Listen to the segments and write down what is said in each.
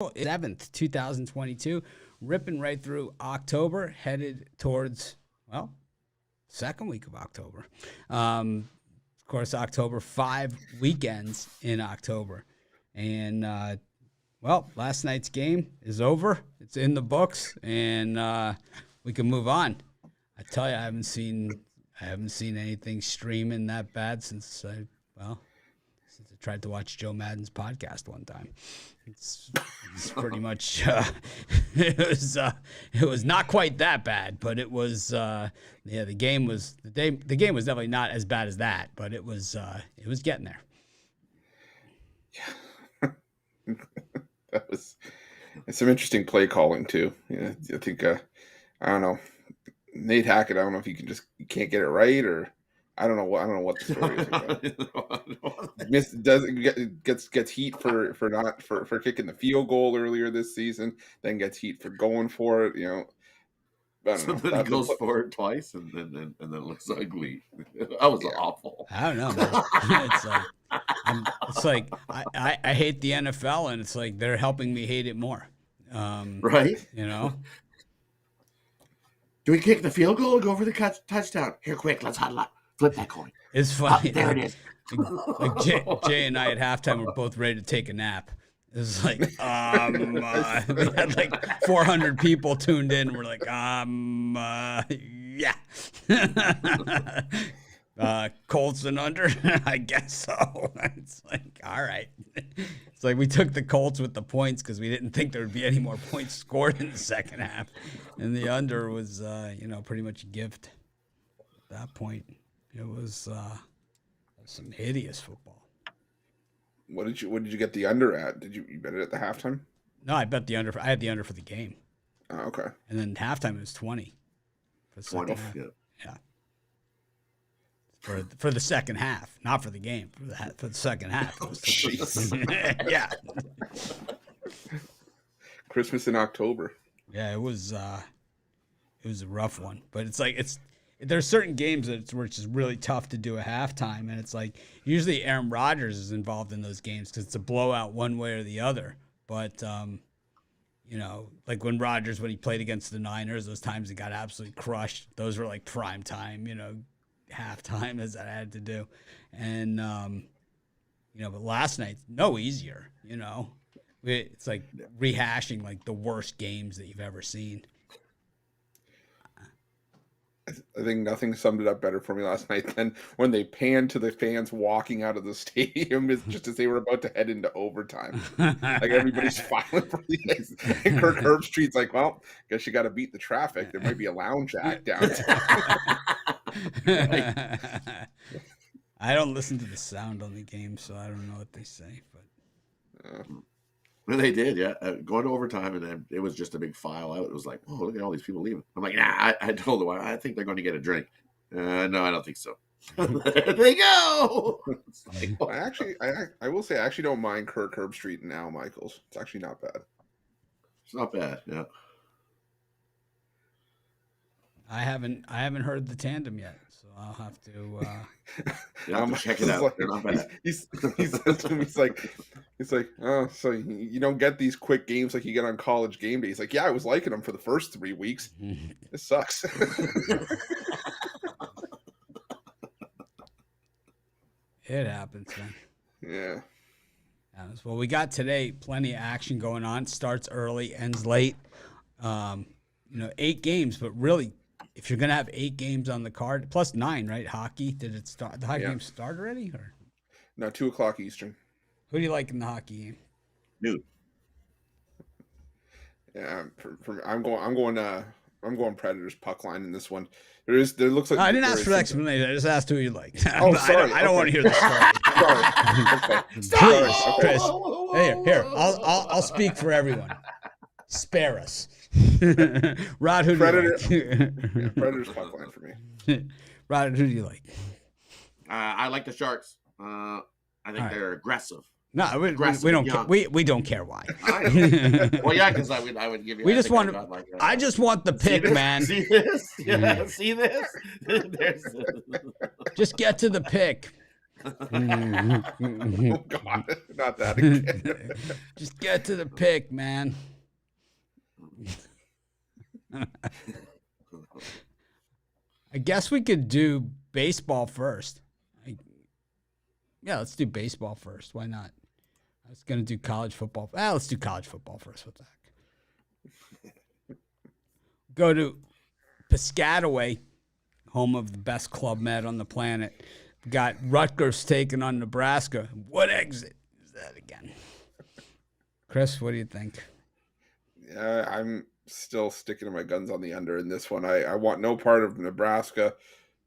7th, 2022, ripping right through October, headed towards, well, second week of October. Of course, October, 5 weekends in October. And, well, last night's game is over. It's in the books, and we can move on. I tell you, I haven't seen anything streaming that bad since I tried to watch Joe Madden's podcast one time. It's pretty much it was not quite that bad, but it was the game was definitely not as bad as that, but it was getting there. Yeah. That's some interesting play calling too. Yeah, I think I don't know, Nate Hackett. I don't know if you can't get it right, or I don't know what the story is about. Gets heat for kicking the field goal earlier this season, then gets heat for going for it. You know, then he goes for it twice, and then it looks ugly. That was awful. I don't know, man. It's like I hate the NFL, and it's like they're helping me hate it more. Right? You know. Do we kick the field goal or go for the touchdown? Here, quick, let's huddle up. Flip that coin. It's funny. There it is. Like Jay and I at halftime were both ready to take a nap. It was like, we had like 400 people tuned in. We're like, yeah. Colts and under, I guess so. It's like, all right. It's like we took the Colts with the points because we didn't think there would be any more points scored in the second half, and the under was, pretty much a gift. At that point, it was some hideous football. What did you get the under at? Did you bet it at the halftime? No, I bet the under. I had the under for the game. Oh, okay. And then halftime it was 20. For the 20. Yeah. For the second half, not for the game. For the second half. Yeah. Christmas in October. Yeah, it was a rough one, but there's certain games where it's just really tough to do a halftime, and it's like usually Aaron Rodgers is involved in those games because it's a blowout one way or the other. But like when he played against the Niners, those times he got absolutely crushed. Those were like prime time, halftime as I had to do, and but last night no easier. It's like rehashing like the worst games that you've ever seen. I think nothing summed it up better for me last night than when they panned to the fans walking out of the stadium just as they were about to head into overtime. Like everybody's filing for these. And Kirk Herbstreit's like, well, guess you got to beat the traffic. There might be a lounge act downtown. I don't listen to the sound on the game, so I don't know what they say. But well, they did, yeah. Going to overtime, and then it was just a big file out. It was like, oh, look at all these people leaving. I'm like, nah, I told them, I think they're going to get a drink. No, I don't think so. There they go. Like, I will say, I actually don't mind Kirk Herbstreit and Al Michaels. It's actually not bad. It's not bad, yeah. I haven't heard the tandem yet, so I'll have to. You have to check it out. Like, they're not bad. He says to me, he's like, oh, so you don't get these quick games like you get on College Game Day. He's like, yeah, I was liking them for the first 3 weeks. This sucks. It happens, man. Yeah. Well, we got today plenty of action going on. Starts early, ends late. 8 games, but really, if you're going to have 8 games on the card, plus 9, right? Hockey, did it start? The hockey game start already? Or? No, 2:00 Eastern. Who do you like in the hockey game? Dude. Yeah, I'm going Predators puck line in this one. There looks like I didn't ask for the explanation. I just asked who you like. Oh, sorry. I don't want to hear the story. Sorry. Please, Chris. Here. I'll speak for everyone. Spare us. Rod, who do you like? Predators puck line for me. Rod, who do you like? I like the Sharks. I think they're aggressive. No, we don't care. We don't care why. Well, yeah, because I would give you. We just want. I just want the pick, man. See this? Yeah, see this? Just get to the pick. Oh God, not that again. Just get to the pick, man. I guess we could do baseball first. Yeah, let's do baseball first. Why not? I was going to do college football. Let's do college football first. What the heck? Go to Piscataway, home of the best Club Med on the planet. Got Rutgers taking on Nebraska. What exit is that again? Chris, what do you think? Yeah, I'm still sticking to my guns on the under in this one. I want no part of Nebraska.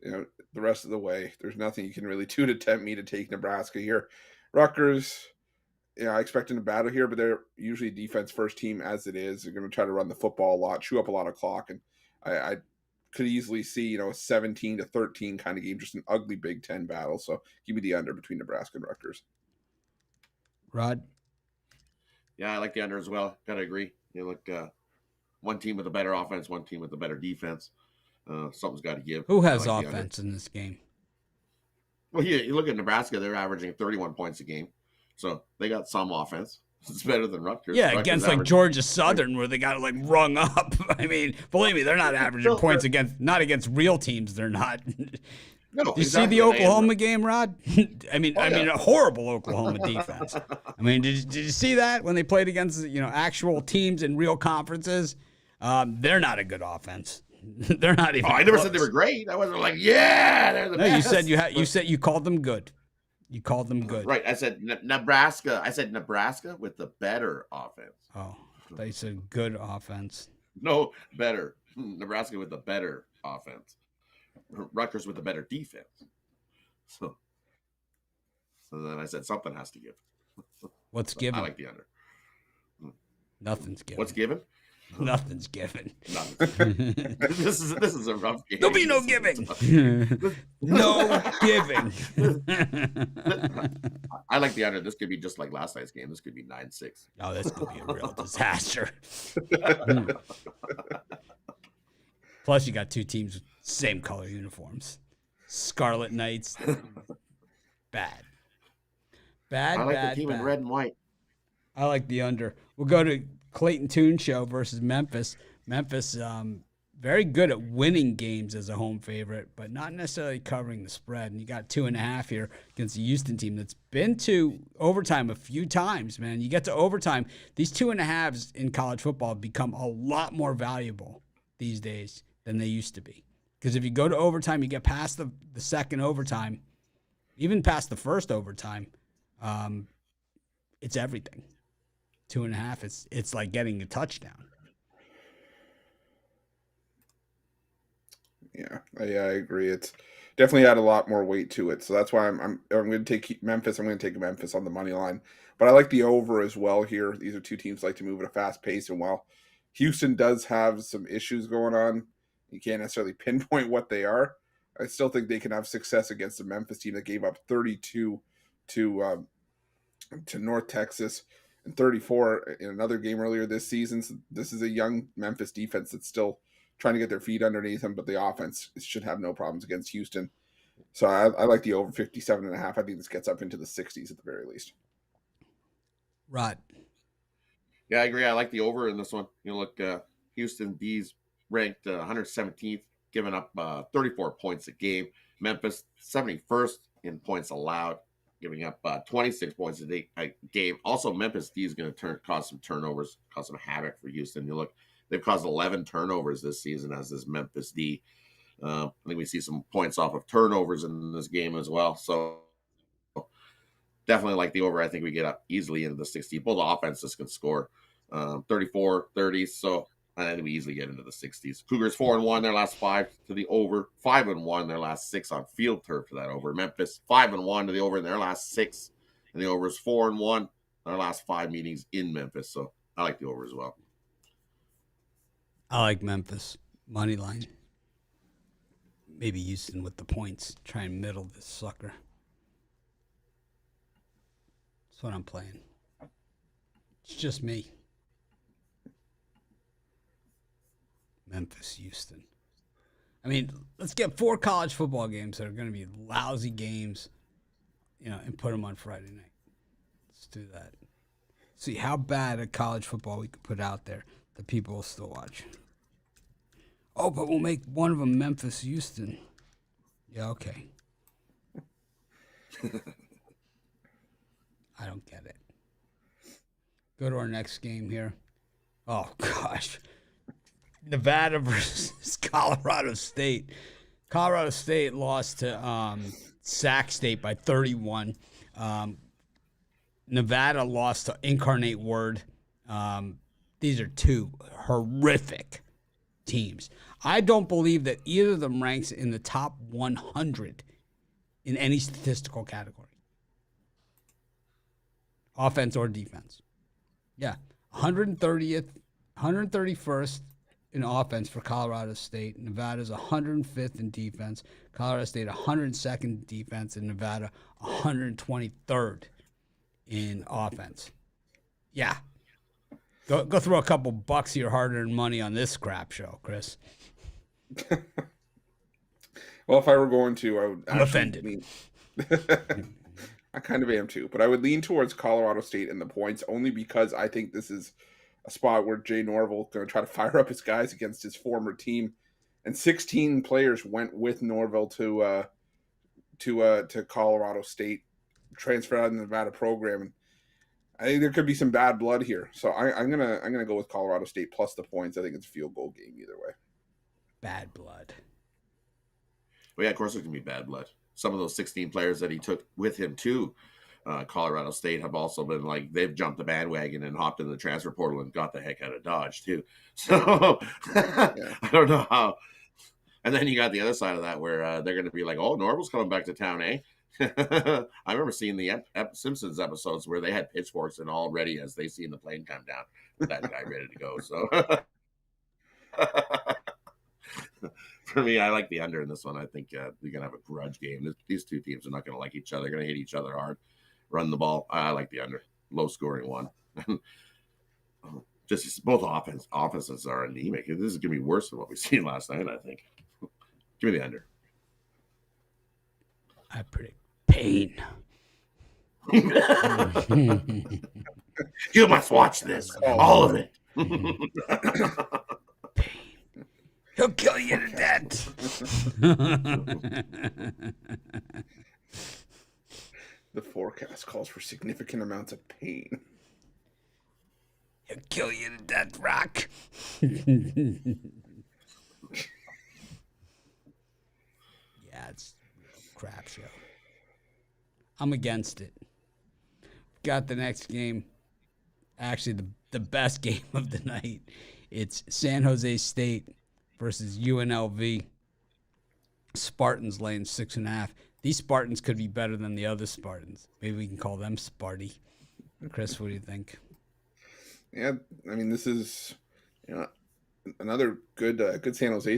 The rest of the way, there's nothing you can really do to tempt me to take Nebraska here. Rutgers, I expect them to battle here, but they're usually defense first team as it is. They're going to try to run the football a lot, chew up a lot of clock, and I could easily see, a 17-13 kind of game, just an ugly Big Ten battle. So give me the under between Nebraska and Rutgers. Rod? Yeah, I like the under as well. Gotta agree. One team with a better offense, one team with a better defense. Something's got to give. Who has offense in this game? Well, you look at Nebraska; they're averaging 31 points a game, so they got some offense. It's better than Rutgers. Yeah, Rutgers against like Georgia Southern, where they got it like rung up. I mean, believe me, they're not averaging points not against real teams. They're not. No, Did you see the Oklahoma game, Rod? I mean, a horrible Oklahoma defense. I mean, did you see that when they played against actual teams in real conferences? They're not a good offense. They're not even. I never said they were great. I wasn't like, yeah, they're the best. You said you called them good. You called them good. Right. I said Nebraska. I said Nebraska with the better offense. Oh, they said good offense. No, better. Nebraska with the better offense. Rutgers with the better defense. So then I said something has to give. What's given? I like the under. Nothing's given. What's given? Nothing's given. This is a rough game. There'll be no giving. No giving. I like the under. This could be just like last night's game. This could be 9-6. Oh, this could be a real disaster. Plus, you got two teams with same color uniforms. Scarlet Knights. Bad. I like bad, the team bad. in red and white. I like the under. We'll go to Clayton Tune Show versus Memphis. Memphis, very good at winning games as a home favorite, but not necessarily covering the spread. And you got 2.5 here against the Houston team that's been to overtime a few times, man. You get to overtime. These 2.5s in college football become a lot more valuable these days than they used to be. Because if you go to overtime, you get past the second overtime, even past the first overtime, it's everything. 2.5, it's like getting a touchdown. Yeah, I agree. It's definitely had a lot more weight to it. So that's why I'm going to take Memphis. I'm going to take Memphis on the money line. But I like the over as well here. These are two teams that like to move at a fast pace. And while Houston does have some issues going on, you can't necessarily pinpoint what they are. I still think they can have success against the Memphis team that gave up 32 to North Texas and 34 in another game earlier this season. So this is a young Memphis defense that's still trying to get their feet underneath them, but the offense should have no problems against Houston. So I like the over 57.5. I think this gets up into the 60s at the very least. Rod. Yeah, I agree. I like the over in this one. Houston D's ranked 117th, giving up 34 points a game. Memphis 71st in points allowed, giving up 26 points a game. Also, Memphis D is going to cause some turnovers, cause some havoc for Houston. They've caused 11 turnovers this season as this Memphis D. I think we see some points off of turnovers in this game as well. So definitely like the over. I think we get up easily into the 60. Both offenses can score 34, 30. So I think we easily get into the 60s. Cougars 4-1 their last 5 to the over. 5-1 their last 6 on field turf to that over. Memphis 5-1 to the over in their last 6. And the over is 4-1 their last 5 meetings in Memphis. So I like the over as well. I like Memphis. Money line. Maybe Houston with the points. Try and middle this sucker. That's what I'm playing. It's just me. Memphis, Houston. I mean, let's get 4 college football games that are going to be lousy games and put them on Friday night. Let's do that. See how bad a college football we could put out there that people will still watch. Oh, but we'll make one of them Memphis-Houston. Yeah, okay. I don't get it. Go to our next game here. Oh, gosh. Nevada versus Colorado State. Colorado State lost to Sac State by 31. Nevada lost to Incarnate Word. These are two horrific teams. I don't believe that either of them ranks in the top 100 in any statistical category. Offense or defense. Yeah. 131st in offense for Colorado State. Nevada's 105th in defense. Colorado State 102nd in defense, and Nevada 123rd in offense. Yeah. Go throw a couple bucks of your hard-earned money on this crap show, Chris. Well, if I were going to, I would. I'm offended. I kind of am too, but I would lean towards Colorado State in the points only because I think this is a spot where Jay Norville going to try to fire up his guys against his former team, and 16 players went with Norville to Colorado State, transferred out of the Nevada program, and I think there could be some bad blood here. So I'm gonna go with Colorado State plus the points. I think it's a field goal game either way. Bad blood. Well, yeah, of course it can be bad blood. Some of those 16 players that he took with him to Colorado State have also been like, they've jumped the bandwagon and hopped into the transfer portal and got the heck out of Dodge too. So I don't know how. And then you got the other side of that where they're going to be like, oh, Norville's coming back to town, eh? I remember seeing the Simpsons episodes where they had pitchforks and all ready as they seen the plane come down with that guy ready to go. So for me, I like the under in this one. I think they're going to have a grudge game. These two teams are not going to like each other. They're going to hit each other hard, run the ball. I like the under. Low scoring one. Just both offenses are anemic. This is going to be worse than what we seen last night, I think. Give me the under. I predict pain. You must watch this. All of it. He'll kill you to death. The forecast calls for significant amounts of pain. He'll kill you to death, Rock. Yeah, it's a crap show. I'm against it. Got the next game. Actually, the best game of the night. It's San Jose State versus UNLV. Spartans laying 6.5. These Spartans could be better than the other Spartans. Maybe we can call them Sparty. Chris, what do you think? Yeah, I mean, this is another good San Jose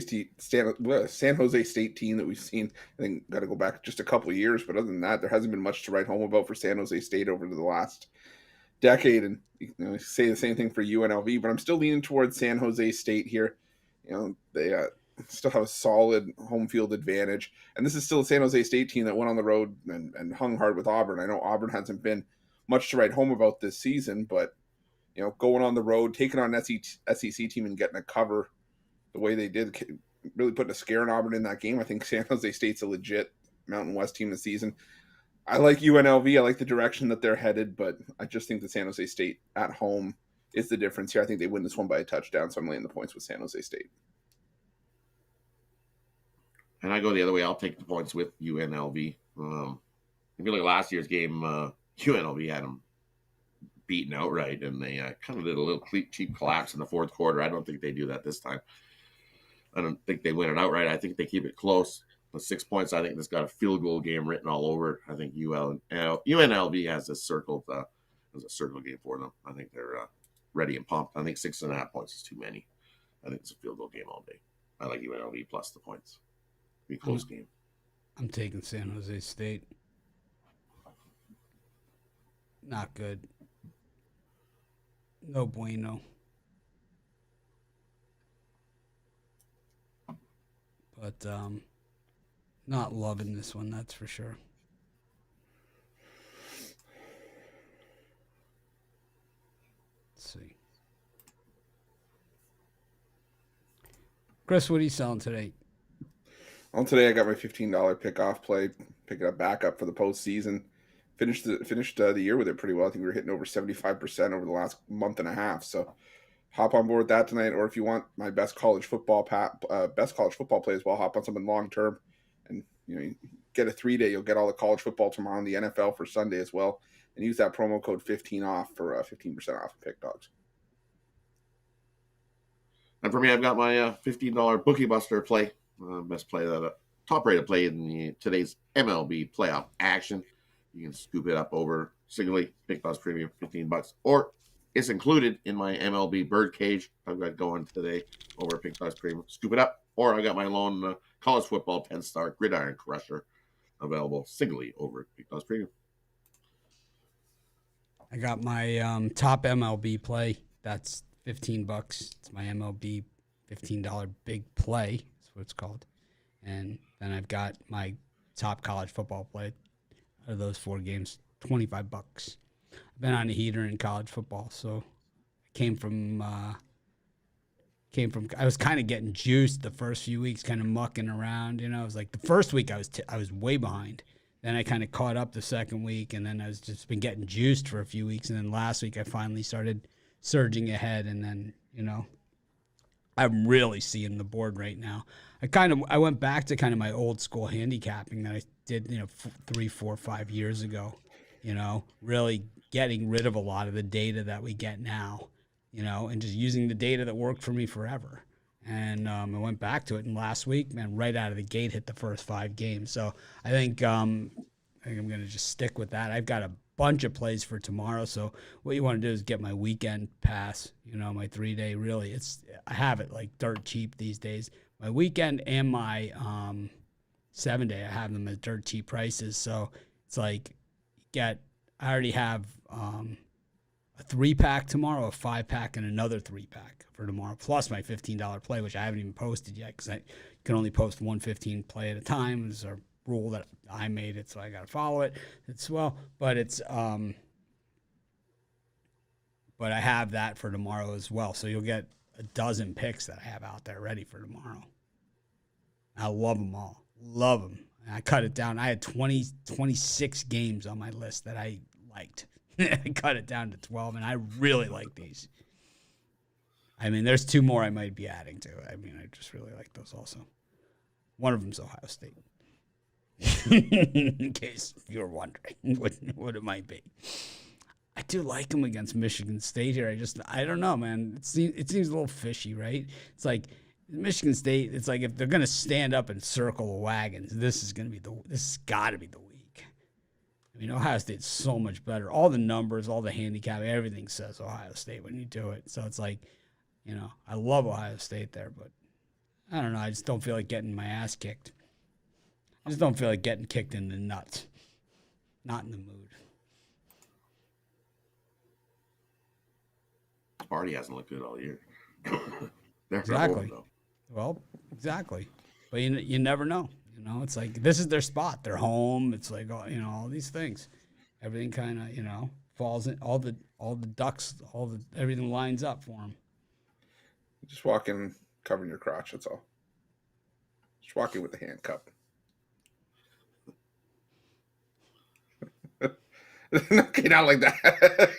State team that we've seen. I think got to go back just a couple of years, but other than that, there hasn't been much to write home about for San Jose State over the last decade. And say the same thing for UNLV, but I'm still leaning towards San Jose State here. They still have a solid home field advantage, and this is still a San Jose State team that went on the road and hung hard with Auburn. I know Auburn hasn't been much to write home about this season, but going on the road, taking on an SEC team and getting a cover the way they did, really putting a scare in Auburn in that game. I think San Jose State's a legit Mountain West team this season. I like UNLV. I like the direction that they're headed, but I just think that San Jose State at home is the difference here. I think they win this one by a touchdown, so I'm laying the points with San Jose State. And I go the other way. I'll take the points with UNLV. If you look at last year's game, UNLV had them beaten outright, and they kind of did a little cheap collapse in the fourth quarter. I don't think they do that this time. I don't think they win it outright. I think they keep it close. The 6 points, I think, that's got a field goal game written all over it. I think UNLV has a circle game for them. I think they're ready and pumped. I think 6.5 points is too many. I think it's a field goal game all day. I like UNLV plus the points. Be a close game. I'm taking San Jose State. Not good. No bueno. But not loving this one, that's for sure. Chris, what are you selling today? Well, today I got my $15 pick-off play, pick it up back up for the postseason. Finished the year with it pretty well. I think we were hitting over 75% over the last month and a half. So hop on board with that tonight, or if you want my best college football play as well, hop on something long term, and you get a 3-day. You'll get all the college football tomorrow and the NFL for Sunday as well, and use that promo code 15 off for 15% off of Pick Dogs. And for me, I've got my $15 Bookie Buster play, best play top rated play in today's MLB playoff action. You can scoop it up over singly, Big Boss Premium, $15, or it's included in my MLB Birdcage I've got going today over Big Boss Premium. Scoop it up, or I got my lone college football 10-star Gridiron Crusher available singly over Big Boss Premium. I got my top MLB play. That's $15. It's my MLB $15 big play. That's what it's called. And then I've got my top college football play. Out of those 4 games, $25. I've been on a heater in college football, so I came from. I was kind of getting juiced the first few weeks, kind of mucking around. It was like the first week I was way behind. Then I kind of caught up the second week, and then I was just been getting juiced for a few weeks, and then last week I finally started surging ahead, and then I'm really seeing the board right now. I went back to kind of my old school handicapping that I did 3, 4, 5 years ago. Really getting rid of a lot of the data that we get now. And just using the data that worked for me forever. And I went back to it, and last week, man, right out of the gate, hit the first 5 games. So I think I'm going to just stick with that. I've got a bunch of plays for tomorrow. So what you want to do is get my weekend pass, my 3-day. Really, I have it like dirt cheap these days. My weekend and my 7-day, I have them at dirt cheap prices. So it's like I already have a 3-pack tomorrow, a 5-pack, and another 3-pack for tomorrow, plus my $15 play, which I haven't even posted yet because I can only post one 15 play at a time. There's a rule that I made it, so I got to follow it. But I have that for tomorrow as well. So you'll get a dozen picks that I have out there ready for tomorrow. I love them all. Love them. And I cut it down. I had 26 games on my list that I liked. I cut it down to 12, and I really like these. I mean, there's 2 more I might be adding to it. I mean, I just really like those also. One of them's Ohio State. In case you're wondering what it might be. I do like them against Michigan State here. I don't know, man. It seems a little fishy, right? It's like Michigan State, it's like if they're going to stand up and circle the wagons, this has got to be the week. I mean, Ohio State's so much better. All the numbers, all the handicap, everything says Ohio State when you do it. So it's like, I love Ohio State there, but I don't know. I just don't feel like getting my ass kicked. I just don't feel like getting kicked in the nuts. Not in the mood. Party hasn't looked good all year. Exactly. Well, exactly. But you never know. It's like this is their spot. They're home. It's like all these things. Everything kind of falls in. All the ducks. Everything lines up for them. Just walk in covering your crotch. That's all. Just walk in with the hand cup. Okay, not like that.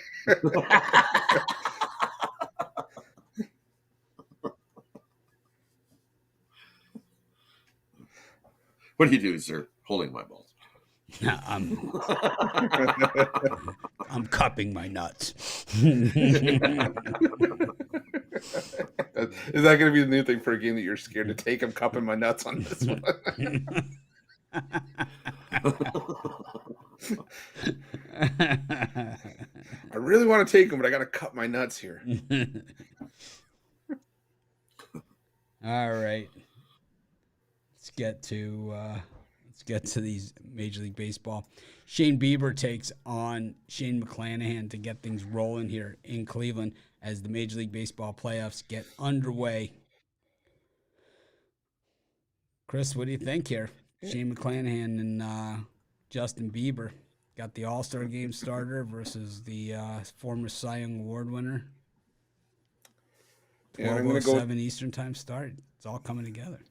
What are you doing, sir? Holding my balls. I'm cupping my nuts. Is that going to be the new thing for a game that you're scared to take? I'm cupping my nuts on this one. I really want to take them, but I got to cut my nuts here. All right. Let's get to these Major League Baseball. Shane Bieber takes on Shane McClanahan to get things rolling here in Cleveland as the Major League Baseball playoffs get underway. Chris, what do you think here? Shane McClanahan and Justin Bieber got the All-Star Game starter versus the former Cy Young Award winner. Yeah, I'm gonna go 12:07 Eastern time start. It's all coming together.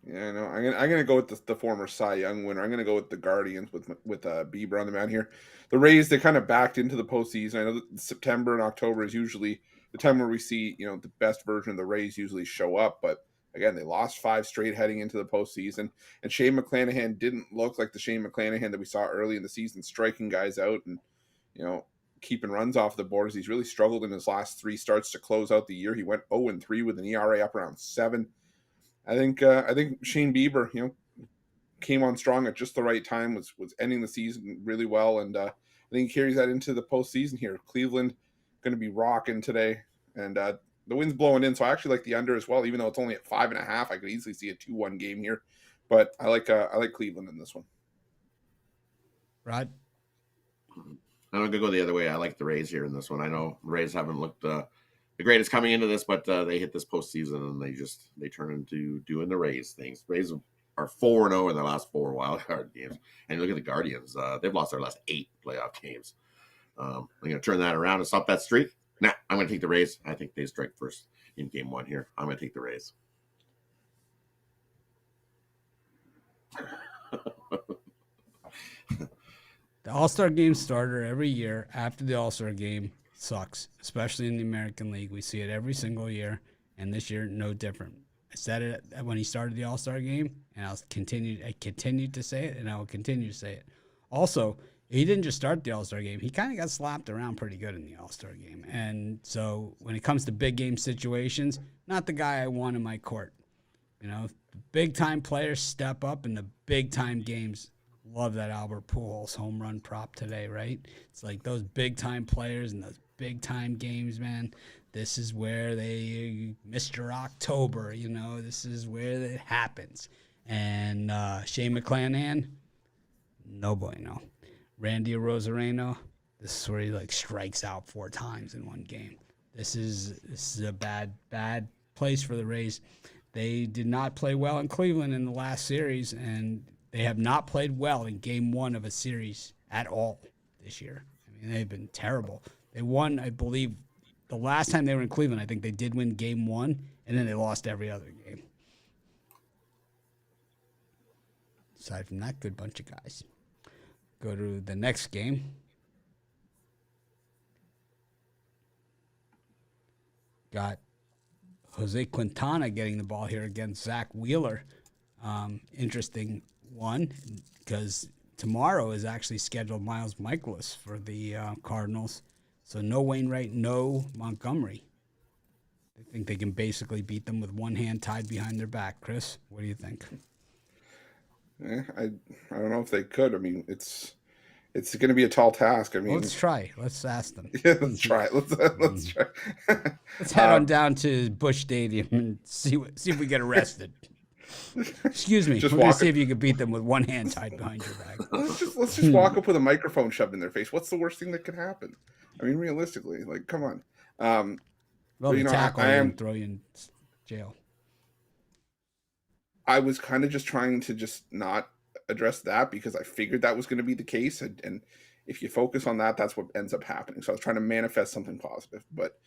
Yeah, no, I'm gonna go with the former Cy Young winner. I'm gonna go with the Guardians with Bieber on the mound here. The Rays, they kind of backed into the postseason. I know that September and October is usually the time where we see the best version of the Rays usually show up, but again they lost 5 straight heading into the postseason. And Shane McClanahan didn't look like the Shane McClanahan that we saw early in the season, striking guys out and you know keeping runs off the board. He's really struggled in his last 3 starts to close out the year. He went 0-3 with an ERA up around 7. I think Shane Bieber, came on strong at just the right time. Was ending the season really well, and I think he carries that into the postseason here. Cleveland going to be rocking today, and the wind's blowing in, so I actually like the under as well. Even though it's only at 5.5, I could easily see a 2-1 game here, but I like Cleveland in this one. Rod? I'm going to go the other way. I like the Rays here in this one. I know the Rays haven't looked the greatest coming into this, but they hit this postseason and they turn into doing the Rays things. Rays are 4-0 in their last 4 wild card games. And look at the Guardians. They've lost their last 8 playoff games. I'm going to turn that around and stop that streak. Nah, I'm going to take the Rays. I think they strike first in game 1 here. I'm going to take the Rays. The All-Star Game starter every year after the All-Star Game sucks, especially in the American League. We see it every single year, and this year no different. I said it when he started the All-Star Game, and I continued to say it, and I will continue to say it. Also, he didn't just start the All-Star Game. He kind of got slapped around pretty good in the All-Star Game. And so when it comes to big game situations, not the guy I want in my court. Big-time players step up in the big-time games. Love that Albert Pujols home run prop today, right? It's like those big-time players and those big-time games, man. This is where Mr. October, this is where it happens. And Shane McClanahan, no bueno. Randy Arozarena, this is where he strikes out 4 times in one game. This is a bad place for the Rays. They did not play well in Cleveland in the last series, and they have not played well in game 1 of a series at all this year. I mean, they've been terrible. They won, I believe, the last time they were in Cleveland, I think they did win game 1, and then they lost every other game. Aside from that, good bunch of guys. Go to the next game. Got Jose Quintana getting the ball here against Zach Wheeler. Interesting one because tomorrow is actually scheduled Miles Michaelis for the Cardinals. So no Wainwright, no Montgomery. I think they can basically beat them with one hand tied behind their back. Chris, what do you think? I don't know if they could. I mean, it's going to be a tall task. I mean, let's try. Let's ask them. Yeah, let's try. Let's try. Let's head on down to Busch Stadium and see if we get arrested. Excuse me. We're going to see if you can beat them with one hand tied behind your back. Let's just walk up with a microphone shoved in their face. What's the worst thing that could happen? I mean, realistically, come on. Well, the tackle and throw you in jail. I was kind of just trying to just not address that because I figured that was going to be the case. And if you focus on that, that's what ends up happening. So I was trying to manifest something positive. But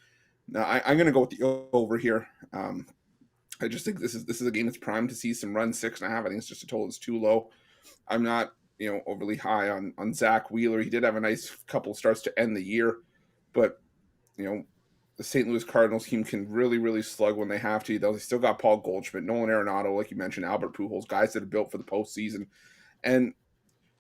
no, I'm going to go with the over here. I just think this is a game that's primed to see some runs. 6.5. I think it's just a total that's too low. I'm not overly high on Zach Wheeler. He did have a nice couple starts to end the year, but the St. Louis Cardinals team can really, really slug when they have to. They still got Paul Goldschmidt, Nolan Arenado, like you mentioned, Albert Pujols, guys that are built for the postseason. And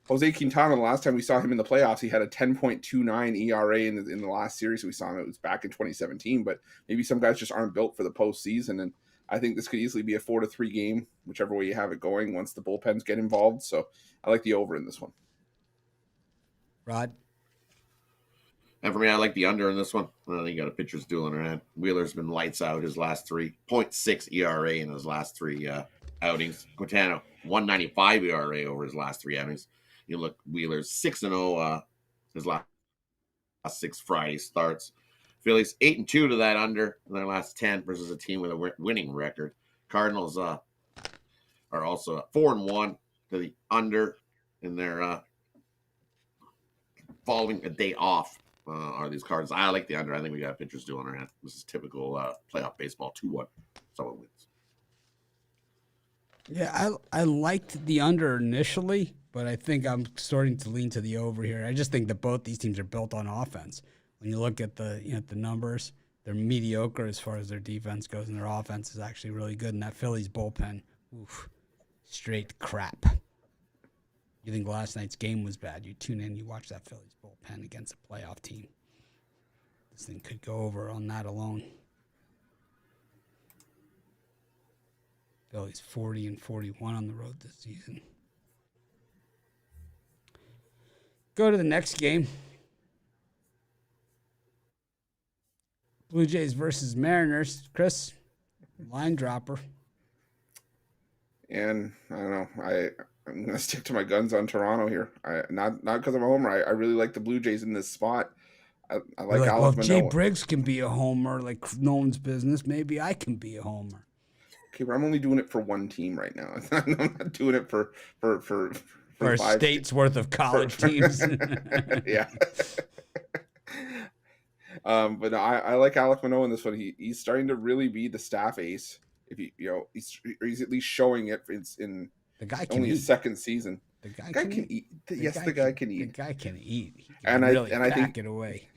Jose Quintana, the last time we saw him in the playoffs, he had a 10.29 ERA in the last series we saw him. It was back in 2017, but maybe some guys just aren't built for the postseason. And I think this could easily be a 4-3 game, whichever way you have it going once the bullpens get involved. So I like the over in this one. Rod? And for me, I like the under in this one. I think you got a pitcher's duel in her hand. Wheeler's been lights out his last 3. 0.6 ERA in his last 3 outings. Quintana, 1.95 ERA over his last 3 outings. You look, Wheeler's 6-0 his last 6 Friday starts. Phillies 8-2 to that under in their last 10 versus a team with a winning record. Cardinals are also 4-1 to the under in their following a day off are these cards. I like the under. I think we got a pitcher's duel in our hand. This is typical playoff baseball. 2-1. Someone wins. Yeah, I liked the under initially, but I think I'm starting to lean to the over here. I just think that both these teams are built on offense. When you look at the numbers, they're mediocre as far as their defense goes, and their offense is actually really good. And that Phillies bullpen, oof, straight crap. You think last night's game was bad? You tune in, you watch that Phillies bullpen against a playoff team. This thing could go over on that alone. Phillies 40-41 on the road this season. Go to the next game. Blue Jays versus Mariners. Chris, line dropper. And I don't know. I'm gonna stick to my guns on Toronto here. Not because I'm a homer. I really like the Blue Jays in this spot. I like Well, Alec if Jay Manoah. Briggs can be a homer like no one's business, maybe I can be a homer. Okay, but I'm only doing it for one team right now. I'm not doing it for a state's worth of college teams. Yeah. But I like Alec Manoah in this one. He's starting to really be the staff ace. If he's at least showing it in the guy can only eat. his second season. The guy can eat. Yes, the guy can eat. The guy can eat. He And can I think it away.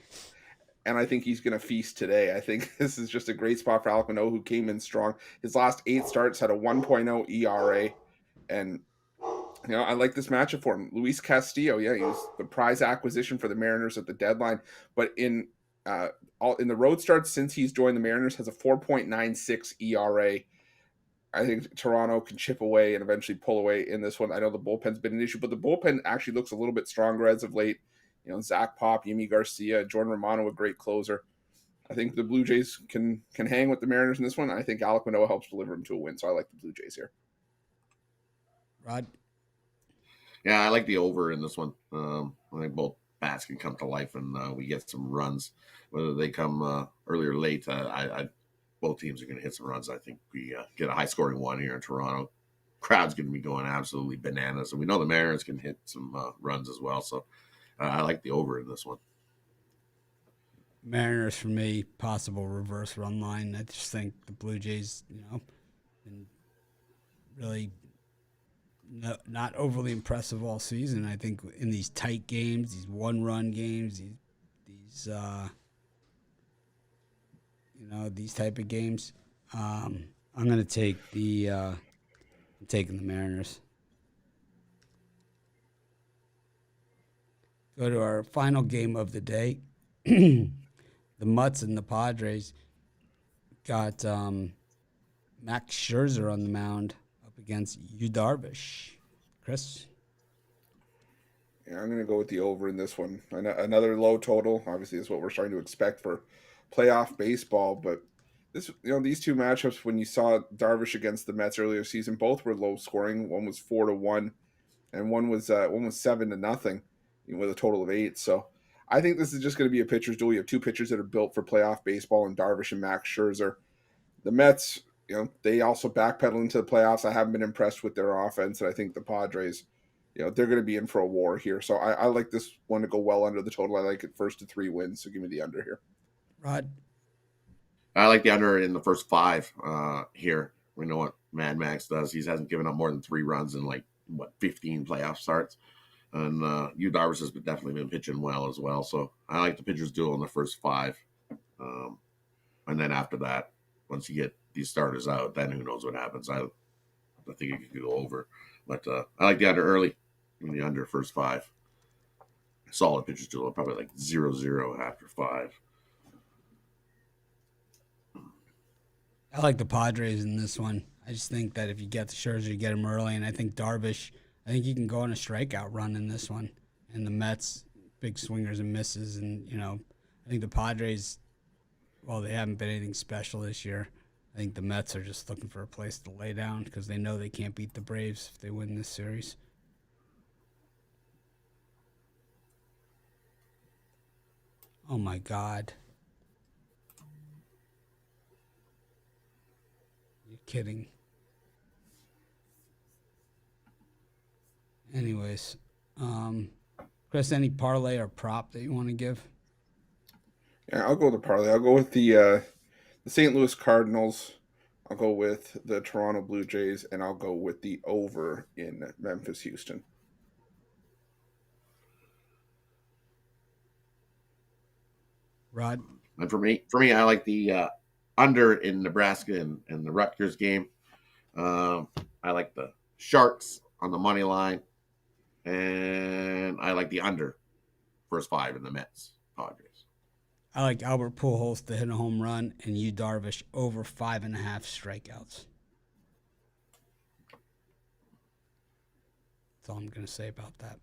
And I think he's going to feast today. I think this is just a great spot for Alec Manoah, who came in strong. His last 8 starts had a 1.0 ERA. And, I like this matchup for him. Luis Castillo, he was the prize acquisition for the Mariners at the deadline. But in the road starts since he's joined the Mariners, has a 4.96 ERA. I think Toronto can chip away and eventually pull away in this one. I know the bullpen's been an issue, but the bullpen actually looks a little bit stronger as of late. Zach Pop, Yimi Garcia, Jordan Romano, a great closer. I think the Blue Jays can hang with the Mariners in this one. I think Alec Manoah helps deliver them to a win, so I like the Blue Jays here. Rod? Yeah, I like the over in this one. I think both bats can come to life and we get some runs. Whether they come early or late, both teams are going to hit some runs. I think we get a high-scoring one here in Toronto. Crowd's going to be going absolutely bananas, and we know the Mariners can hit some runs as well, so I like the over in this one. Mariners for me, possible reverse run line. I just think the Blue Jays, been really not overly impressive all season. I think in these tight games, these one-run games, these these type of games, I'm going to take I'm taking the Mariners. Go to our final game of the day. The Mets and the Padres got Max Scherzer on the mound up against Yu Darvish. Chris? Yeah, I'm going to go with the over in this one. Another low total. Obviously, is what we're starting to expect for playoff baseball. But these two matchups, when you saw Darvish against the Mets earlier this season, both were low scoring. One was 4-1, and one was 7-0. With a total of 8. So I think this is just going to be a pitcher's duel. You have two pitchers that are built for playoff baseball, and Darvish and Max Scherzer. The Mets, they also backpedal into the playoffs. I haven't been impressed with their offense, and I think the Padres, they're going to be in for a war here. So I like this one to go well under the total. I like it first to 3 wins, so give me the under here. Rod? I like the under in the first 5 here. We know what Mad Max does. He hasn't given up more than 3 runs in 15 playoff starts. And Yu Darvish has definitely been pitching well as well. So I like the pitcher's duel in the first 5. And then after that, once you get these starters out, then who knows what happens. I think it could go over. But I like the under early, in the under first 5. Solid pitcher's duel, probably 0-0 after 5. I like the Padres in this one. I just think that if you get the Scherzer, you get him early. And I think Darvish, I think he can go on a strikeout run in this one. And the Mets, big swingers and misses. And, I think the Padres, well, they haven't been anything special this year. I think the Mets are just looking for a place to lay down because they know they can't beat the Braves if they win this series. Oh, my God. You're kidding. Anyways, Chris, any parlay or prop that you want to give? Yeah, I'll go with the parlay. I'll go with the St. Louis Cardinals. I'll go with the Toronto Blue Jays, and I'll go with the over in Memphis-Houston. Rod? And for me, I like the under in Nebraska and the Rutgers game. I like the Sharks on the money line, and I like the under first 5 in the Mets-Padres. I like Albert Pujols to hit a home run and Yu Darvish over 5.5 strikeouts. That's all I'm going to say about that.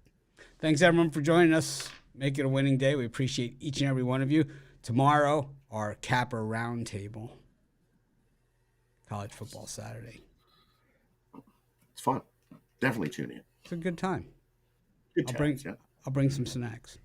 Thanks, everyone, for joining us. Make it a winning day. We appreciate each and every one of you. Tomorrow, our Capper Roundtable. College Football Saturday. It's fun. Definitely tune in. It's a good time. Good times, I'll bring some snacks.